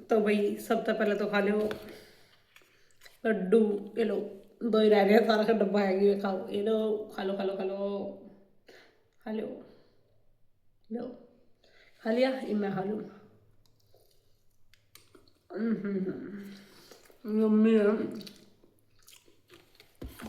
तो भाई सबसे पहले तो खा लो लड्डू। ये लो, दो ही रह रहे हैं, सारा का डब्बा है, ये खाओ, ये लो, खा लो खा लो खा लो खा लो, लो खा लिया, ये मैं खा लूँ। यम्मी है।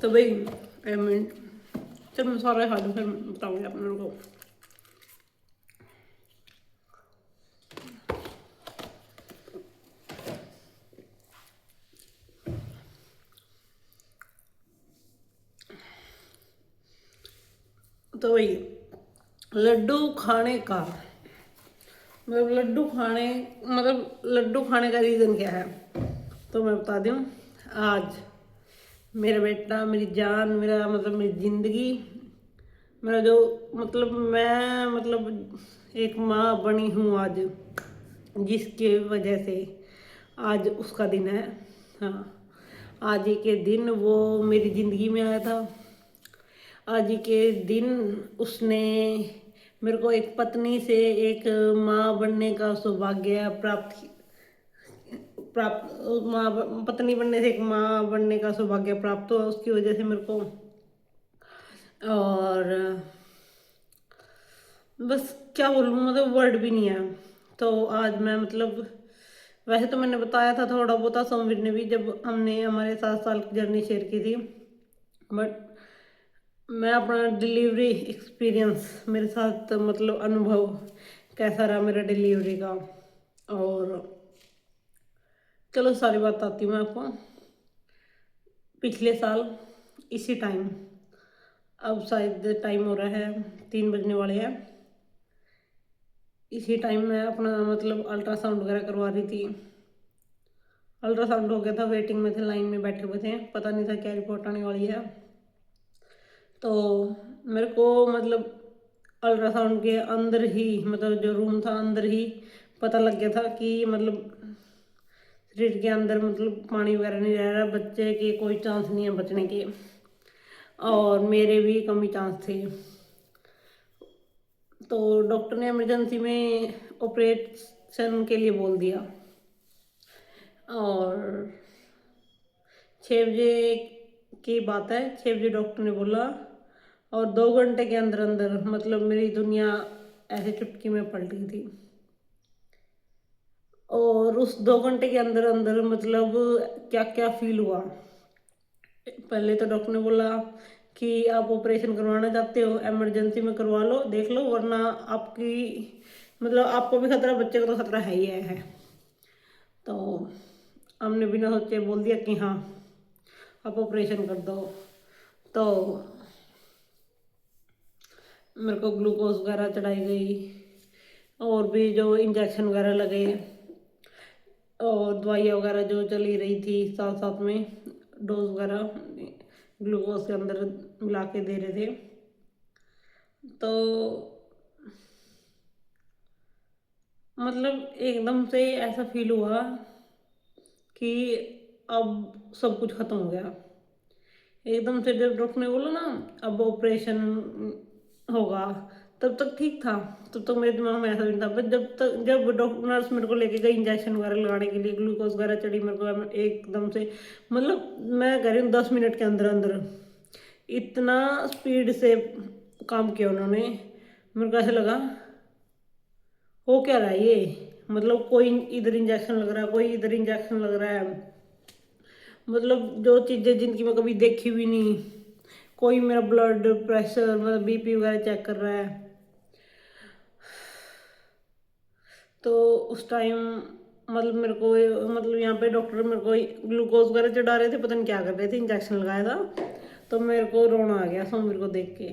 तो भाई एक मिनट, जब मैं सारा खा लूँ फिर बताऊँगी आप लोगों को। तो भाई लड्डू खाने का मतलब लड्डू खाने का रीज़न क्या है, तो मैं बता दूँ। आज मेरा बेटा, मेरी जान, मेरा मतलब मेरी ज़िंदगी, मेरा जो मतलब मैं मतलब एक माँ बनी हूँ आज, जिसकी वजह से आज उसका दिन है। हाँ, आज ही के दिन वो मेरी ज़िंदगी में आया था। आज ही के दिन उसने मेरे को एक पत्नी से एक माँ बनने का सौभाग्य प्राप्त माँ पत्नी बनने से एक माँ बनने का सौभाग्य प्राप्त हुआ उसकी वजह से मेरे को। और बस क्या बोलूँ, मतलब वर्ड भी नहीं है। तो आज मैं मतलब वैसे तो मैंने बताया था थोड़ा बहुत सोमवीर ने भी, जब हमने हमारे 7 साल की जर्नी शेयर की थी, बट मैं अपना डिलीवरी एक्सपीरियंस मेरे साथ मतलब अनुभव कैसा रहा मेरा डिलीवरी का। और चलो सारी बात आती हूँ मैं आपको। पिछले साल इसी टाइम, अब शायद टाइम हो रहा है 3 बजने वाले हैं, इसी टाइम मैं अपना मतलब अल्ट्रासाउंड वगैरह करवा रही थी। अल्ट्रासाउंड हो गया था, वेटिंग में थे, लाइन में बैठे हुए थे, पता नहीं था क्या रिपोर्ट आने वाली है। तो मेरे को मतलब अल्ट्रासाउंड के अंदर ही, मतलब जो रूम था अंदर ही पता लग गया था कि मतलब शरीर के अंदर मतलब पानी वगैरह नहीं रह रहा, बच्चे के कोई चांस नहीं है बचने के, और मेरे भी कम ही चांस थे। तो डॉक्टर ने इमरजेंसी में ऑपरेशन के लिए बोल दिया। और 6 बजे की बात है, 6 बजे डॉक्टर ने बोला, और 2 घंटे के अंदर अंदर मतलब मेरी दुनिया ऐसे चुटकी में पलट गई थी। और उस 2 घंटे के अंदर अंदर मतलब क्या क्या फील हुआ। पहले तो डॉक्टर ने बोला कि आप ऑपरेशन करवाना चाहते हो, इमरजेंसी में करवा लो, देख लो, वरना आपकी मतलब आपको भी खतरा, बच्चे को तो खतरा है ही है। तो हमने बिना सोचे बोल दिया कि हाँ आप ऑपरेशन कर दो। तो मेरे को ग्लूकोज वगैरह चढ़ाई गई, और भी जो इंजेक्शन वगैरह लगे, और दवाइयाँ वगैरह जो चली रही थी साथ साथ में, डोज वगैरह ग्लूकोज के अंदर मिला के दे रहे थे। तो मतलब एकदम से ऐसा फील हुआ कि अब सब कुछ खत्म हो गया। एकदम से जब डॉक्टर ने बोला ना अब ऑपरेशन होगा, तब तक ठीक था, तब तक मेरे दिमाग में ऐसा नहीं था। बट जब डॉक्टर नर्स मेरे को लेके गई इंजेक्शन वगैरह लगाने के लिए, ग्लूकोज वगैरह चढ़ी मेरे को एकदम से, मतलब मैं कह रही हूँ 10 मिनट के अंदर अंदर इतना स्पीड से काम किया उन्होंने। मेरे को ऐसे लगा हो क्या रहा है ये, मतलब कोई इधर इंजेक्शन लग रहा है, कोई इधर इंजेक्शन लग रहा है, मतलब जो चीज़ें जिनकी मैं कभी देखी भी नहीं। कोई मेरा ब्लड प्रेशर मतलब बीपी वगैरह चेक कर रहा है। तो उस टाइम मतलब मेरे को मतलब यहाँ पे डॉक्टर मेरे को ग्लूकोज वगैरह चढ़ा रहे थे, पता नहीं क्या कर रहे थे, इंजेक्शन लगाया था। तो मेरे को रोना आ गया सोमवीर को देख के।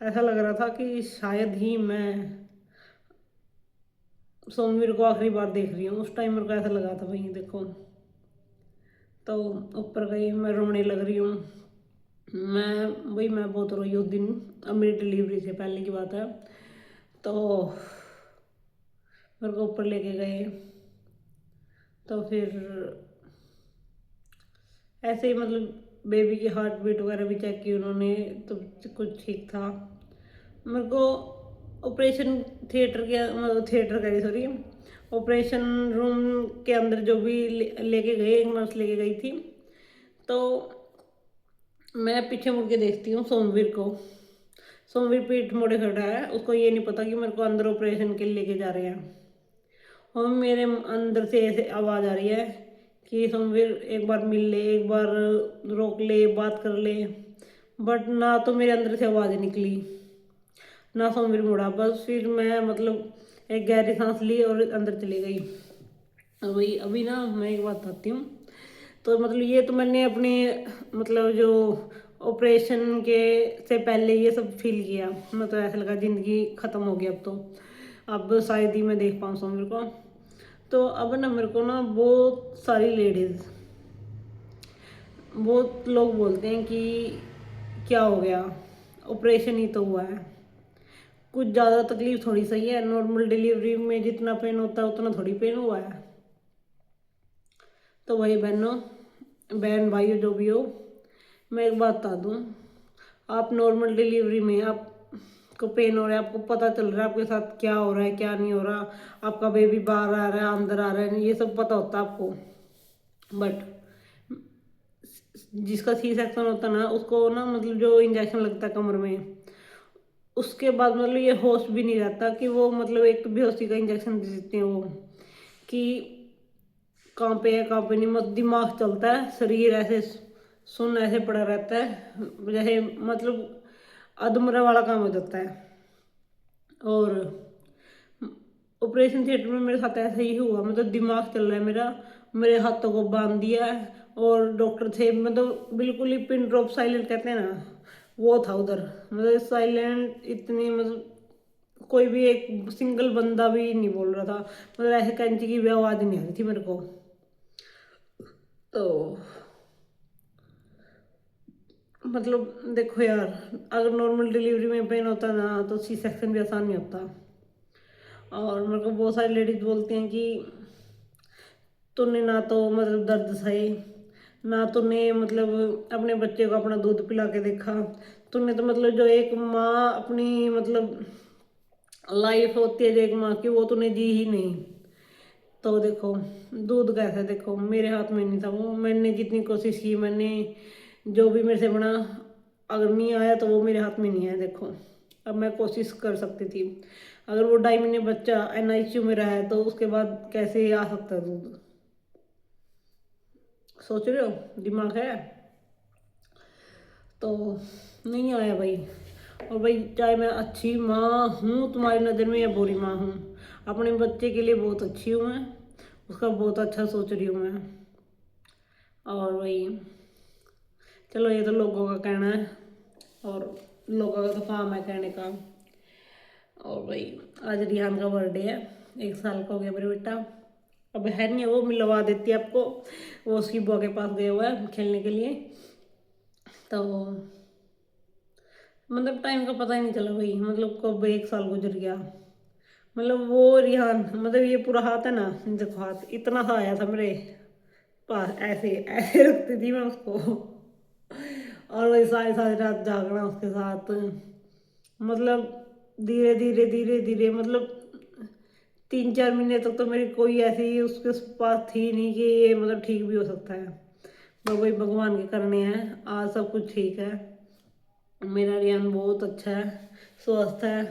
ऐसा लग रहा था कि शायद ही मैं सोमवीर को आखिरी बार देख रही हूँ। उस टाइम मेरे को ऐसा लगा था भाई देखो। तो ऊपर गई, मैं रोने लग रही हूँ। मैं बहुत रोई उस दिन, अब मेरी डिलीवरी से पहले की बात है। तो मेरे को ऊपर लेके गए, तो फिर ऐसे ही मतलब बेबी की हार्ट बीट वगैरह भी चेक की उन्होंने, तो कुछ ठीक था। मेरे को ऑपरेशन थिएटर के मतलब थिएटर करी सॉरी ऑपरेशन रूम के अंदर जो भी लेके गए, एक नर्स लेके गई थी, तो मैं पीछे मुड़ के देखती हूँ सोमवीर को। सोमवीर पीठ मोड़े खड़ा है, उसको ये नहीं पता कि मेरे को अंदर ऑपरेशन के लिए लेके जा रहे हैं। और मेरे अंदर से ऐसे आवाज़ आ रही है कि सोमवीर एक बार मिल ले, एक बार रोक ले, बात कर ले। बट ना तो मेरे अंदर से आवाज़ निकली, ना सोमवीर मुड़ा। बस फिर मैं मतलब एक गहरी सांस ली और अंदर चली गई। और वही अभी ना मैं एक बात बताती हूँ। तो मतलब ये तो मैंने अपने मतलब जो ऑपरेशन के से पहले ये सब फील किया। मैं तो ऐसा लगा ज़िंदगी ख़त्म हो गई अब शायद ही मैं देख पाऊँ सोमवीर को। तो अब ना मेरे को ना बहुत सारी लेडीज़, बहुत लोग बोलते हैं कि क्या हो गया, ऑपरेशन ही तो हुआ है, कुछ ज़्यादा तकलीफ थोड़ी सही है, नॉर्मल डिलीवरी में जितना पेन होता है उतना थोड़ी पेन हुआ है। तो वही बहनों, बहन भाइयों जो भी हो, मैं एक बात बता दूँ, आप नॉर्मल डिलीवरी में आपको पेन हो रहा है, आपको पता चल रहा है आपके साथ क्या हो रहा है क्या नहीं हो रहा, आपका बेबी बाहर आ रहा है अंदर आ रहा है, ये सब पता होता है आपको। बट जिसका सी सेक्शन होता है ना, उसको ना मतलब जो इंजेक्शन लगता है कमर में, उसके बाद मतलब ये होश भी नहीं रहता कि वो मतलब एक बेहोशी का इंजेक्शन दे देते हैं वो, कि कहाँ पे है कहाँ पे नहीं, मत दिमाग चलता है, शरीर ऐसे सुन ऐसे पड़ा रहता है, जैसे मतलब अधमरा वाला काम हो जाता है। और ऑपरेशन थिएटर में मेरे साथ ऐसा ही हुआ, मतलब दिमाग चल रहा है मेरा, मेरे हाथों को बांध दिया है। और डॉक्टर थे मतलब बिल्कुल ही पिन ड्रॉप साइलेंट कहते हैं ना, वो था उधर, मतलब साइलेंट इतनी, मतलब कोई भी एक सिंगल बंदा भी नहीं बोल रहा था, मतलब ऐसे कैंची की भी आवाज़ नहीं आ रही थी मेरे को। तो मतलब देखो यार, अगर नॉर्मल डिलीवरी में पेन होता ना तो सी सेक्शन भी आसान नहीं होता। और मेरे को बहुत सारी लेडीज बोलती हैं कि तूने ना तो मतलब दर्द सहे, ना तूने मतलब अपने बच्चे को अपना दूध पिला के देखा, तूने तो मतलब जो एक माँ अपनी मतलब लाइफ होती है जो एक माँ की, वो तूने जी ही नहीं। तो देखो दूध कैसे, देखो मेरे हाथ में नहीं था वो, मैंने जितनी कोशिश की, मैंने जो भी मेरे से बना, अगर नहीं आया तो वो मेरे हाथ में नहीं है। देखो अब मैं कोशिश कर सकती थी, अगर वो 2.5 महीने बच्चा NICU में रहा है तो उसके बाद कैसे आ सकता है दूध, सोच रहे हो दिमाग है। तो नहीं आया भाई। और भाई चाहे मैं अच्छी माँ हूँ तुम्हारी नज़र में या बुरी माँ हूँ, अपने बच्चे के लिए बहुत अच्छी हूँ मैं, उसका बहुत अच्छा सोच रही हूँ मैं। और वही चलो, ये तो लोगों का कहना है और लोगों का तो काम है कहने का। और भाई आज रिहान का बर्थडे है, 1 साल का हो गया मेरा बेटा। अब है नहीं, वो मिलवा देती है आपको, वो उसकी बुआ के पास गया हुआ है खेलने के लिए। तो मतलब टाइम का पता ही नहीं चला भाई, मतलब कब 1 साल गुजर गया। मतलब वो रिहान, मतलब ये पूरा हाथ है ना, देखो हाथ इतना सा आया था मेरे पास, ऐसे ऐसे रखती थी मैं उसको। और वही सारी सारी रात जागना उसके साथ, मतलब धीरे धीरे धीरे धीरे, मतलब 3-4 महीने तक तो मेरी कोई ऐसी उसके पास थी नहीं कि ये मतलब ठीक भी हो सकता है। तो वही भगवान के करने हैं, आज सब कुछ ठीक है, मेरा रियान बहुत अच्छा है, स्वस्थ है।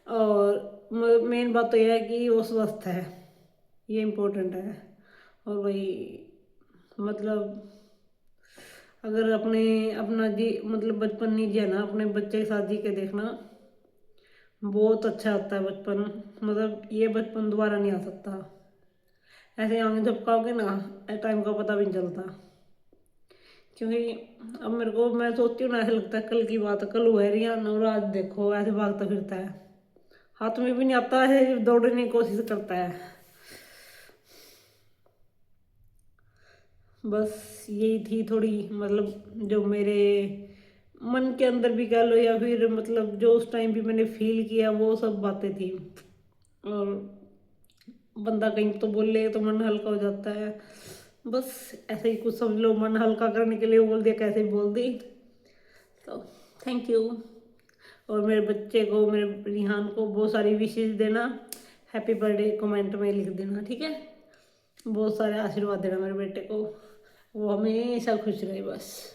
और मेन बात तो यह है कि वो स्वस्थ है, ये इम्पोर्टेंट है। और वही मतलब अगर अपने अपना जी मतलब बचपन नहीं जिया ना, अपने बच्चे के साथ जी के देखना, बहुत अच्छा होता है बचपन, मतलब ये बचपन दोबारा नहीं आ सकता। ऐसे आगे झपकाओगे ना, टाइम का पता भी नहीं चलता। क्योंकि अब मेरे को, मैं सोचती हूँ ना, ऐसा लगता है कल की बात है, कल हुआ है रियान और आज देखो ऐसे भागता फिरता है, हाथ में भी नहीं आता है, दौड़ने की कोशिश करता है। बस यही थी थोड़ी मतलब जो मेरे मन के अंदर भी कह लो, या फिर मतलब जो उस टाइम भी मैंने फील किया, वो सब बातें थी। और बंदा कहीं तो बोले तो मन हल्का हो जाता है, बस ऐसे ही कुछ समझ लो, मन हल्का करने के लिए बोल दिया, कैसे भी बोल दी। तो थैंक यू। और मेरे बच्चे को, मेरे रिहान को बहुत सारी विशेष देना, हैप्पी बर्थडे कमेंट में लिख देना, ठीक है। बहुत सारे आशीर्वाद देना मेरे बेटे को, वो हमेशा खुश रहे बस।